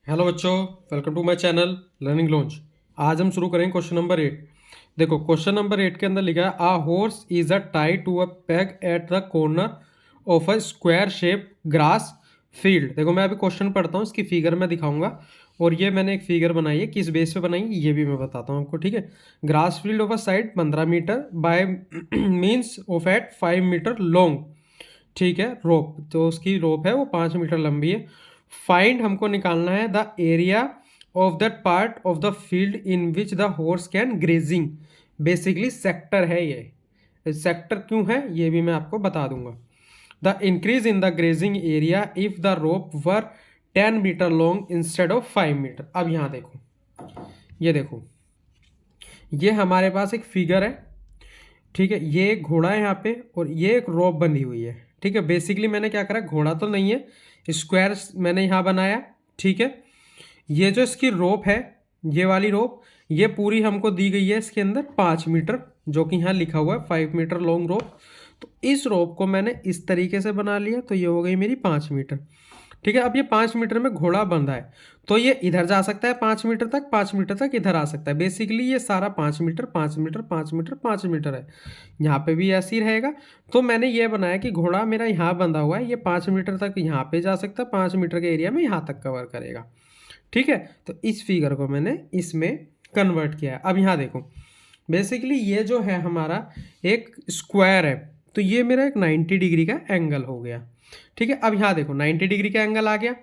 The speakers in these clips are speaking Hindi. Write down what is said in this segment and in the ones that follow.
हेलो बच्चों, welcome to my channel learning launch. आज हम शुरू करेंगे क्वेश्चन नंबर 8। देखो क्वेश्चन नंबर 8 के अंदर लिखा है a horse is a tie to a peg at the corner of a square shape grass field. देखो मैं अभी क्वेश्चन पढ़ता हूँ, इसकी फिगर मैं दिखाऊंगा और ये मैंने एक फिगर बनाई है, किस बेस पे बनाई है ये भी मैं बताता हूँ आपको, ठीक है। Grass field of a side 15 metre by means of at 5 metre long, ठीक है। रोप तो उसकी रोप है वो 5 मीटर लंबी है। फाइंड हमको निकालना है the area of that part of the field in which the horse can grazing. Basically sector है ये। सेक्टर क्यों है ये भी मैं आपको बता दूंगा। The increase in the grazing area if the rope were 10 metre long instead of 5 metre. अब यहाँ देखो, ये देखो, ये हमारे पास एक फिगर है, ठीक है। ये एक घोड़ा है यहाँ पे और ये एक रोप बंधी हुई है, ठीक है। बेसिकली मैंने क्या करा, घोड़ा तो नहीं है, स्क्वायर मैंने यहाँ बनाया, ठीक है। ये जो इसकी रोप है, ये वाली रोप, ये पूरी हमको दी गई है इसके अंदर 5 मीटर, जो कि यहाँ लिखा हुआ है 5 मीटर लॉन्ग रोप। तो इस रोप को मैंने इस तरीके से बना लिया, तो ये हो गई मेरी 5 मीटर, ठीक है। अब ये 5 मीटर में घोड़ा बंधा है, तो ये इधर जा सकता है 5 मीटर तक, 5 मीटर तक इधर आ सकता है। बेसिकली ये सारा 5 मीटर 5 मीटर 5 मीटर 5 मीटर है। यहाँ पे भी ऐसे ही रहेगा। तो मैंने ये बनाया कि घोड़ा मेरा यहाँ बंधा हुआ है, ये 5 मीटर तक यहाँ पे जा सकता है, 5 मीटर के एरिया में यहाँ तक कवर करेगा, ठीक है। तो इस फिगर को मैंने इसमें कन्वर्ट किया है। अब यहाँ देखो, बेसिकली ये जो है हमारा एक स्क्वायर है, तो ये मेरा एक 90 डिग्री का एंगल हो गया, ठीक है। अब यहाँ देखो 90 डिग्री का एंगल आ गया,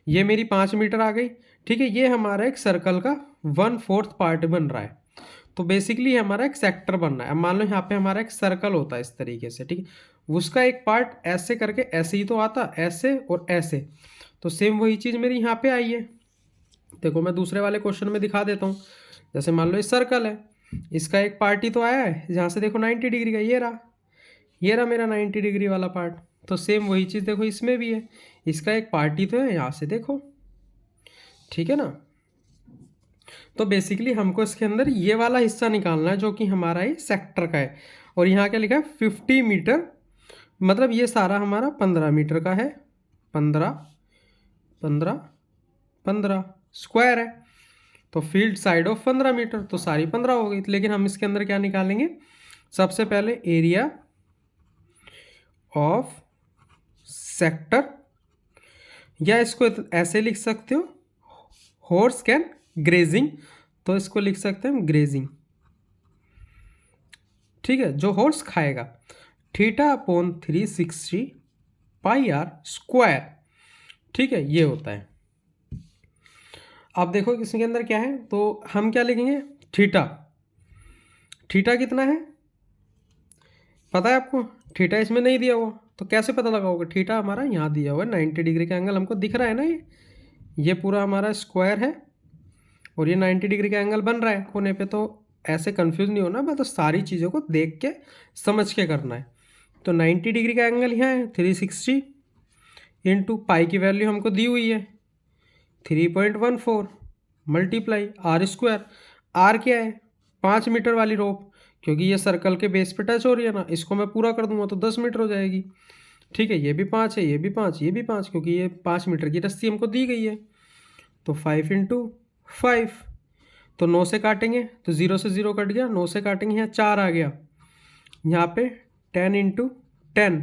ये मेरी 5 मीटर आ गई, ठीक है। ये हमारा एक सर्कल का 1/4 पार्ट बन रहा है। तो बेसिकली हमारा एक सेक्टर बन रहा है। अब मान लो यहाँ पे हमारा एक सर्कल होता है इस तरीके से, ठीक है। उसका एक पार्ट ऐसे करके ऐसे ही तो आता, ऐसे और ऐसे। तो सेम वही चीज़ मेरी यहाँ पे आई है। देखो मैं दूसरे वाले क्वेश्चन में दिखा देता हूँ। जैसे मान लो ये सर्कल है, इसका एक पार्ट ही तो आया है जहाँ से देखो 90 डिग्री का, ये रहा मेरा 90 डिग्री वाला पार्ट। तो सेम वही चीज़ देखो इसमें भी है, इसका एक पार्ट ही तो है यहाँ से देखो, ठीक है ना। तो बेसिकली हमको इसके अंदर ये वाला हिस्सा निकालना है जो कि हमारा ये सेक्टर का है। और यहाँ क्या लिखा है 50 मीटर, मतलब ये सारा हमारा 15 मीटर का है। 15 15 15 स्क्वायर है, तो फील्ड साइड ऑफ 15 मीटर, तो सारी 15 हो गई। लेकिन हम इसके अंदर क्या निकालेंगे, सबसे पहले एरिया ऑफ सेक्टर, या इसको ऐसे लिख सकते हो हॉर्स कैन ग्रेजिंग, तो इसको लिख सकते हैं हम ग्रेजिंग, ठीक है। जो हॉर्स खाएगा, θ/360 पाई आर स्क्वायर, ठीक है, ये होता है। अब देखो इसके अंदर क्या है, तो हम क्या लिखेंगे, थीटा। थीटा कितना है पता है आपको, थीटा इसमें नहीं दिया हुआ, तो कैसे पता लगाओगे। थीटा हमारा यहाँ दिया हुआ है, 90 डिग्री का एंगल हमको दिख रहा है ना, ये पूरा हमारा स्क्वायर है और ये 90 डिग्री का एंगल बन रहा है कोने पे। तो ऐसे कंफ्यूज नहीं होना, मैं तो सारी चीज़ों को देख के समझ के करना है। तो 90 डिग्री का एंगल यहाँ है 360 इंटू पाई की वैल्यू हमको दी हुई है 3.14 मल्टीप्लाई आर स्क्वायर। आर क्या है, 5 मीटर वाली रोप, क्योंकि ये सर्कल के बेस पे टच हो रही है ना, इसको मैं पूरा कर दूंगा तो 10 मीटर हो जाएगी, ठीक है। ये भी 5 है, ये भी 5, ये भी 5, क्योंकि ये 5 मीटर की रस्सी हमको दी गई है। तो 5 × 5, तो 9 से काटेंगे तो 0 से 0 कट गया, 9 से काटेंगे यहाँ 4 आ गया। यहाँ पे 10 × 10,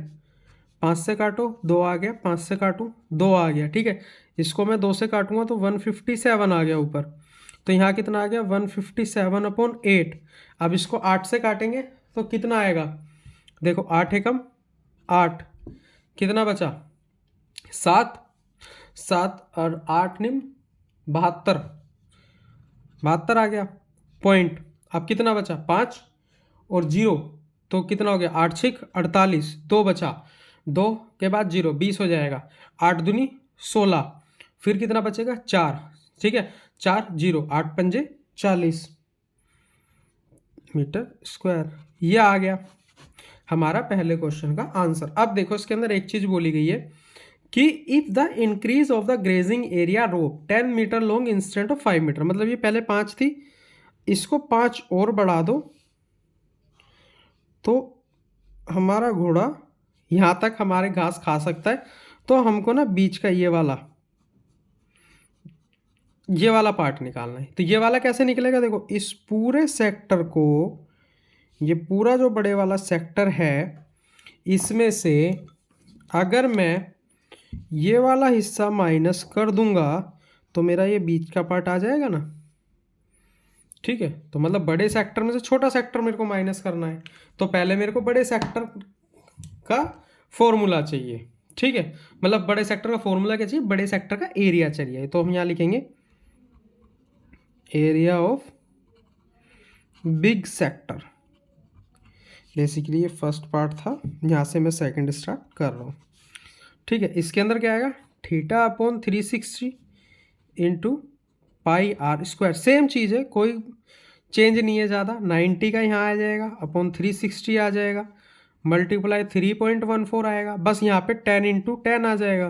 5 से काटो 2 आ गया, 5 से काटूँ 2 आ गया, ठीक है। इसको मैं 2 से काटूंगा तो 157 आ गया ऊपर। तो यहाँ कितना आ गया 157/8। अब इसको 8 से काटेंगे तो कितना आएगा, देखो 8 एकम 8, कितना बचा 7, 7 और 8 निम 72, 72 आ गया पॉइंट। अब कितना बचा 5 और 0, तो कितना हो गया 8 6 48, 2 बचा, 2 के बाद 0 20 हो जाएगा, 8 दूनी 16, फिर कितना बचेगा 4, ठीक है। 4 0 8 पंजे 40 मीटर स्क्वायर, ये आ गया हमारा पहले क्वेश्चन का आंसर। अब देखो इसके अंदर एक चीज बोली गई है कि if the increase of the grazing area rope 10 metre long instant of 5 metre, मतलब ये पहले 5 थी, इसको 5 और बढ़ा दो तो हमारा घोड़ा यहाँ तक हमारे घास खा सकता है। तो हमको ना बीच का ये वाला ये वाला पार्ट निकालना है। तो ये वाला कैसे निकलेगा, देखो इस पूरे सेक्टर को, ये पूरा जो बड़े वाला सेक्टर है इसमें से अगर मैं ये वाला हिस्सा माइनस कर दूंगा तो मेरा ये बीच का पार्ट आ जाएगा ना। ठीक है, तो मतलब बड़े सेक्टर में से छोटा सेक्टर मेरे को माइनस करना है, तो पहले मेरे को बड़े सेक्टर का फॉर्मूला चाहिए। ठीक है, मतलब बड़े सेक्टर का फॉर्मूला क्या चाहिए, बड़े सेक्टर का एरिया चाहिए। तो हम यहाँ लिखेंगे area of big sector. Basically ये फर्स्ट पार्ट था, यहाँ से मैं सेकंड स्टार्ट कर रहा हूँ। ठीक है, इसके अंदर क्या आएगा, theta upon 360 into pi are square. Same चीज़ है, कोई चेंज नहीं है ज़्यादा। 90 का यहाँ आ जाएगा अपॉन 360 आ जाएगा, मल्टीप्लाई 3.14 आएगा। बस यहाँ पे 10 इंटू 10 आ जाएगा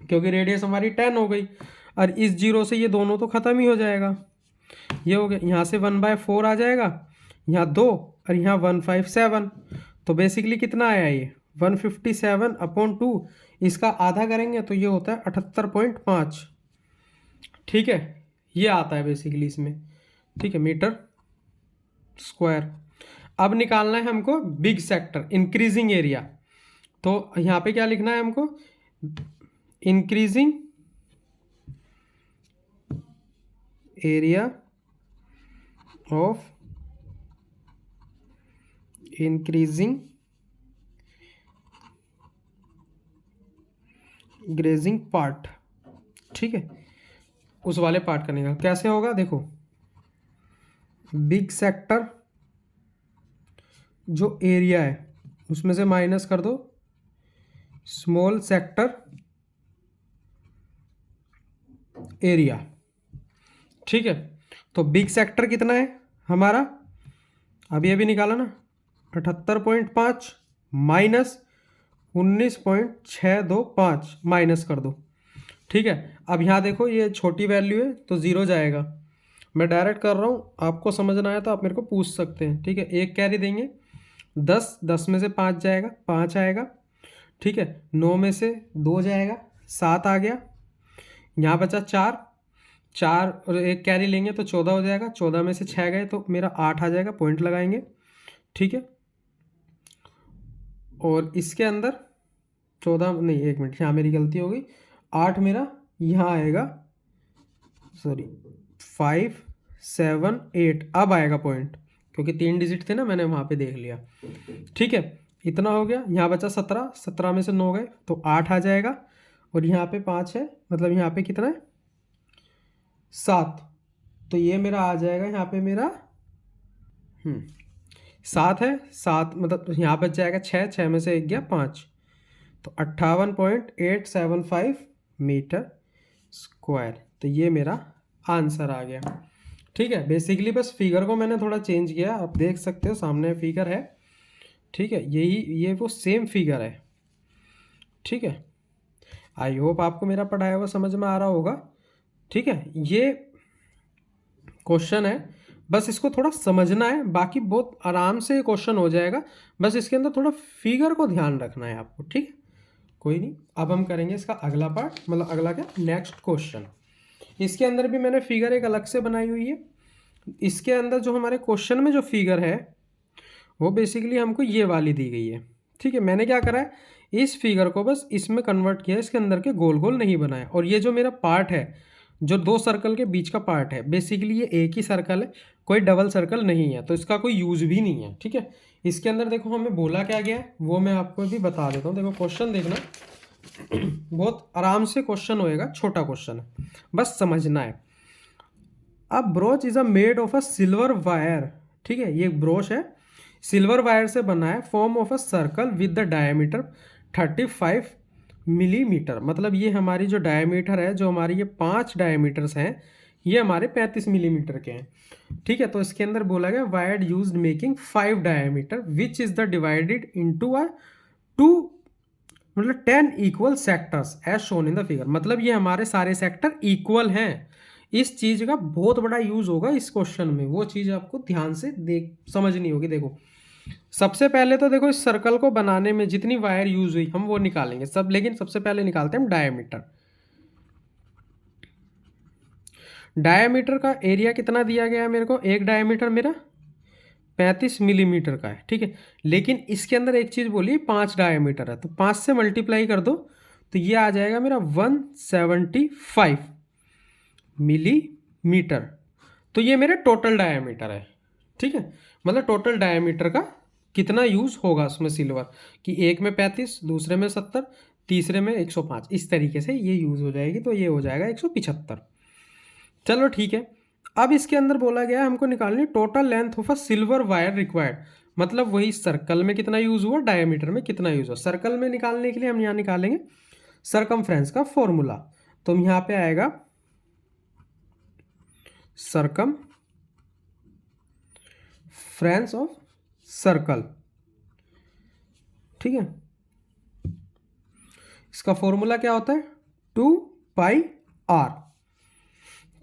क्योंकि रेडियस हमारी 10 हो गई, और इस जीरो से ये दोनों तो ख़त्म ही हो जाएगा। ये हो गया, यहाँ से 1/4 आ जाएगा, यहाँ 2 और यहाँ 157। तो बेसिकली कितना आया ये 157 अपॉन 2, इसका आधा करेंगे तो ये होता है 78.5। ठीक है, ये आता है बेसिकली इसमें। ठीक है, मीटर स्क्वायर। अब निकालना है हमको बिग सेक्टर, इंक्रीजिंग एरिया। तो यहाँ पे क्या लिखना है हमको, increasing area of increasing grazing part. ठीक है, उस वाले पार्ट का निकाल कैसे होगा, देखो बिग सेक्टर जो एरिया है उसमें से माइनस कर दो स्मॉल सेक्टर एरिया। ठीक है, तो बिग सेक्टर कितना है हमारा, अभी अभी निकाला ना, 78.5 माइनस 19.625 माइनस कर दो। ठीक है, अब यहाँ देखो ये छोटी वैल्यू है तो ज़ीरो जाएगा। मैं डायरेक्ट कर रहा हूँ, आपको समझना आया तो आप मेरे को पूछ सकते हैं। ठीक है, एक कैरी देंगे, 10 में से 5 जाएगा, 5 आएगा। ठीक है, 9 में से 2 जाएगा, 7 आ गया। यहाँ बचा 4 और एक कैरी लेंगे तो 14 हो जाएगा, 14 में से 6 गए तो मेरा 8 आ जाएगा, पॉइंट लगाएंगे। ठीक है, और इसके अंदर 14 नहीं, एक मिनट, यहाँ मेरी गलती हो गई, 8 मेरा यहाँ आएगा, सॉरी 5 7 8 अब आएगा पॉइंट, क्योंकि 3 डिजिट थे ना, मैंने वहाँ पे देख लिया। ठीक है, इतना हो गया। यहाँ बचा 17 में से 9 गए तो 8 आ जाएगा, और यहाँ पे 5 है, मतलब यहाँ पे कितना है 7। तो ये मेरा आ जाएगा, यहाँ पे मेरा 7 है, 7 मतलब यहाँ बच जाएगा 6 में से 1 गया 5, तो 58.875 मीटर स्क्वायर। तो ये मेरा आंसर आ गया। ठीक है, बेसिकली बस फिगर को मैंने थोड़ा चेंज किया, आप देख सकते हो सामने फिगर है। ठीक है, ये वो सेम फिगर है। ठीक है, आई होप आपको मेरा पढ़ाया हुआ समझ में आ रहा होगा। ठीक है, ये क्वेश्चन है, बस इसको थोड़ा समझना है, बाकी बहुत आराम से ये क्वेश्चन हो जाएगा। बस इसके अंदर थोड़ा फिगर को ध्यान रखना है आपको। ठीक है, कोई नहीं, अब हम करेंगे इसका अगला पार्ट, मतलब अगला क्या, नेक्स्ट क्वेश्चन। इसके अंदर भी मैंने फिगर एक अलग से बनाई हुई है। इसके अंदर जो हमारे क्वेश्चन में जो फिगर है वो बेसिकली हमको ये वाली दी गई है। ठीक है, मैंने क्या करा है, इस फिगर को बस इसमें कन्वर्ट किया, इसके अंदर के गोल गोल नहीं बनाया। और ये जो मेरा पार्ट है, जो 2 सर्कल के बीच का पार्ट है, बेसिकली ये एक ही सर्कल है, कोई डबल सर्कल नहीं है, तो इसका कोई यूज़ भी नहीं है। ठीक है, इसके अंदर देखो हमें बोला क्या गया है वो मैं आपको भी बता देता हूँ। देखो क्वेश्चन देखना, बहुत आराम से क्वेश्चन होएगा, छोटा क्वेश्चन है, बस समझना है। अब broach is a made of a silver wire. ठीक है, ये ब्रोच है, सिल्वर वायर से बना है, form of a circle with the diameter 35 millimetre. मतलब ये हमारी जो डायमीटर है, जो हमारी ये 5 डायमीटर्स हैं, ये हमारे 35 मिलीमीटर के हैं। ठीक है, तो इसके अंदर बोला गया wire used making 5 diameter which is the divided into a 2 मतलब 10 equal sectors as shown in the figure. मतलब ये हमारे सारे सेक्टर इक्वल हैं। इस चीज़ का बहुत बड़ा यूज़ होगा इस क्वेश्चन में, वो चीज़ आपको ध्यान से समझनी होगी। देखो सबसे पहले तो देखो इस सर्कल को बनाने में जितनी वायर यूज हुई हम वो निकालेंगे सब, लेकिन सबसे पहले निकालते हैं हम डायमीटर। डायामीटर का एरिया कितना दिया गया है मेरे को, एक डायामीटर मेरा 35 मिलीमीटर का है, ठीक है। लेकिन इसके अंदर एक चीज़ बोली 5 डायामीटर है, तो 5 से मल्टीप्लाई कर दो तो ये आ जाएगा मेरा 175 मिलीमीटर। तो ये मेरे टोटल डायामीटर है, ठीक है। मतलब टोटल डायामीटर का कितना यूज़ होगा उसमें सिल्वर, कि एक में 35, दूसरे में 70, तीसरे में 105, इस तरीके से ये यूज़ हो जाएगी। तो ये हो जाएगा 175। चलो ठीक है। अब इसके अंदर बोला गया है हमको निकालनी total length of a silver wire required, मतलब वही सर्कल में कितना यूज़ हुआ, डायमीटर में कितना यूज़ हुआ। सर्कल में निकालने के लिए हम यहाँ निकालेंगे सरकमफ्रेंस का फॉर्मूला। तो यहाँ पे आएगा सरकमफ्रेंस ऑफ सर्कल, ठीक है। इसका फॉर्मूला क्या होता है, 2πr,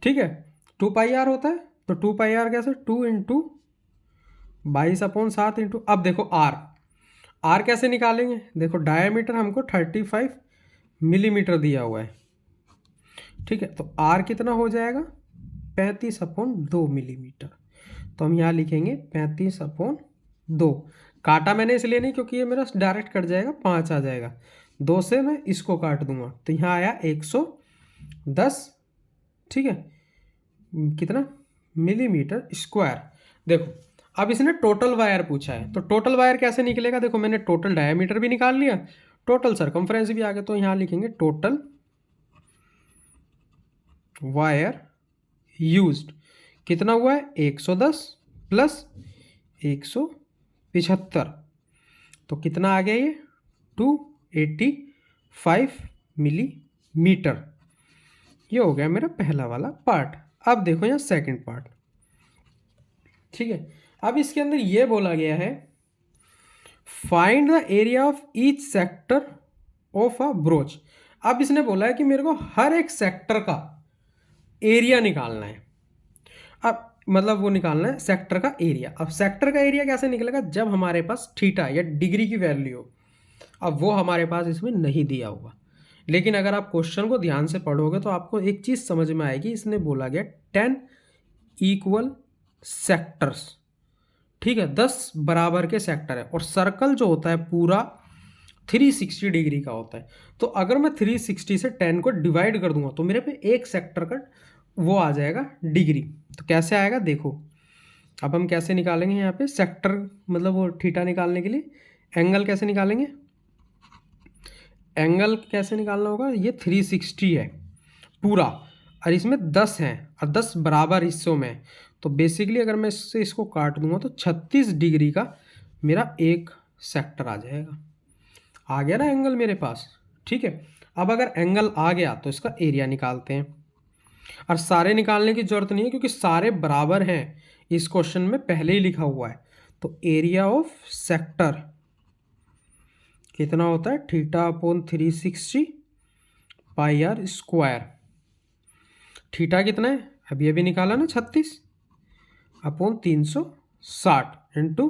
ठीक है। 2πr होता है, तो 2πr कैसे, 2 इंटू 22/7 इंटू, अब देखो आर कैसे निकालेंगे, देखो डायमीटर हमको 35 मिलीमीटर दिया हुआ है, ठीक है। तो आर कितना हो जाएगा 35/2 मिलीमीटर। तो हम यहाँ लिखेंगे 35/2। काटा मैंने इसलिए नहीं क्योंकि ये मेरा डायरेक्ट कट जाएगा, 5 आ जाएगा, 2 से मैं इसको काट दूंगा तो यहाँ आया 110, ठीक है, कितना मिलीमीटर स्क्वायर। देखो अब इसने टोटल वायर पूछा है, तो टोटल वायर कैसे निकलेगा, देखो मैंने टोटल डायमीटर भी निकाल लिया, टोटल सरकमफ्रेंस भी आ गया। तो यहाँ लिखेंगे टोटल वायर यूज्ड कितना हुआ है 110 प्लस 175, तो कितना आ गया ये 285 मिलीमीटर। ये हो गया मेरा पहला वाला पार्ट। अब देखो यहाँ सेकंड पार्ट, ठीक है। अब इसके अंदर ये बोला गया है find the area of each sector of a broach. अब इसने बोला है कि मेरे को हर एक सेक्टर का एरिया निकालना है। अब मतलब वो निकालना है सेक्टर का एरिया। अब सेक्टर का एरिया कैसे निकलेगा, जब हमारे पास थीटा या डिग्री की वैल्यू हो। अब वो हमारे पास इसमें नहीं दिया हुआ, लेकिन अगर आप क्वेश्चन को ध्यान से पढ़ोगे तो आपको एक चीज़ समझ में आएगी। इसने बोला गया 10 इक्वल सेक्टर्स, ठीक है, 10 बराबर के सेक्टर है। और सर्कल जो होता है पूरा 360 डिग्री का होता है। तो अगर मैं 360 से 10 को डिवाइड कर दूंगा तो मेरे पे एक सेक्टर का वो आ जाएगा डिग्री। तो कैसे आएगा देखो, अब हम कैसे निकालेंगे यहाँ पे सेक्टर, मतलब वो थीटा निकालने के लिए एंगल कैसे निकालेंगे, एंगल कैसे निकालना होगा, ये 360 है पूरा और इसमें 10 हैं और 10 बराबर हिस्सों में। तो बेसिकली अगर मैं इसको काट दूंगा तो 36 डिग्री का मेरा एक सेक्टर आ जाएगा। आ गया ना एंगल मेरे पास, ठीक है। अब अगर एंगल आ गया तो इसका एरिया निकालते हैं। और सारे निकालने की जरूरत नहीं है क्योंकि सारे बराबर हैं, इस क्वेश्चन में पहले ही लिखा हुआ है। तो एरिया ऑफ सेक्टर कितना होता है, theta upon 360 pi are square. Theta कितना है अभी अभी निकाला ना 36 अपॉन 360 इंटू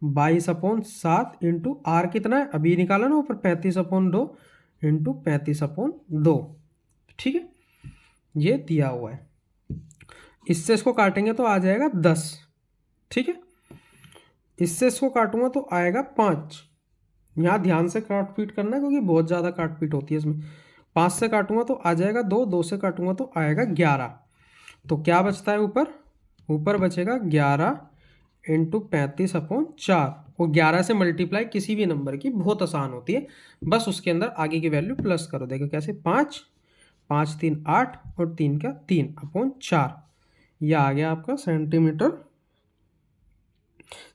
22/7 इंटू आर कितना है अभी निकाला ना ऊपर 35/2 इंटू 35/2, ठीक है। ये दिया हुआ है, इससे इसको काटेंगे तो आ जाएगा 10, ठीक है। इससे इसको काटूंगा तो आएगा 5। यहाँ ध्यान से काट पीट करना है क्योंकि बहुत ज़्यादा काट पीट होती है इसमें। 5 से काटूंगा तो आ जाएगा 2, 2 से काटूंगा तो आएगा 11। तो क्या बचता है ऊपर बचेगा 11 इंटू 35/4। वो 11 से मल्टीप्लाई किसी भी नंबर की बहुत आसान होती है, बस उसके अंदर आगे की वैल्यू प्लस करो। देखो कैसे, 5 5 3 8 और 3 का 3/4। यह आ गया आपका सेंटीमीटर।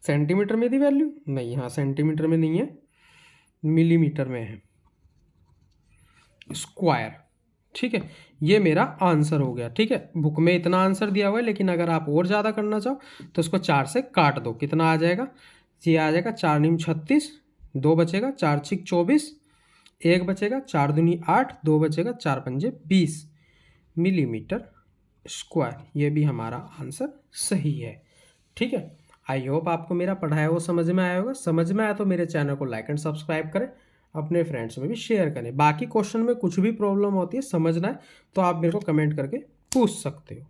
सेंटीमीटर में थी वैल्यू नहीं, हाँ सेंटीमीटर में नहीं है, मिलीमीटर में है स्क्वायर, ठीक है। ये मेरा आंसर हो गया, ठीक है। बुक में इतना आंसर दिया हुआ है, लेकिन अगर आप और ज़्यादा करना चाहो तो इसको 4 से काट दो, कितना आ जाएगा, ये आ जाएगा 4 9 36, 2 बचेगा, 4 6 24, 1 बचेगा, 4 दूनी 8, 2 बचेगा, 4 पंजे 20 मिलीमीटर स्क्वायर। ये भी हमारा आंसर सही है, ठीक है। आई होप आपको मेरा पढ़ाया वो समझ में आया होगा। समझ में आया तो मेरे चैनल को लाइक एंड सब्सक्राइब करें, अपने फ्रेंड्स में भी शेयर करें। बाकी क्वेश्चन में कुछ भी प्रॉब्लम होती है समझना है तो आप मेरे को कमेंट करके पूछ सकते हो।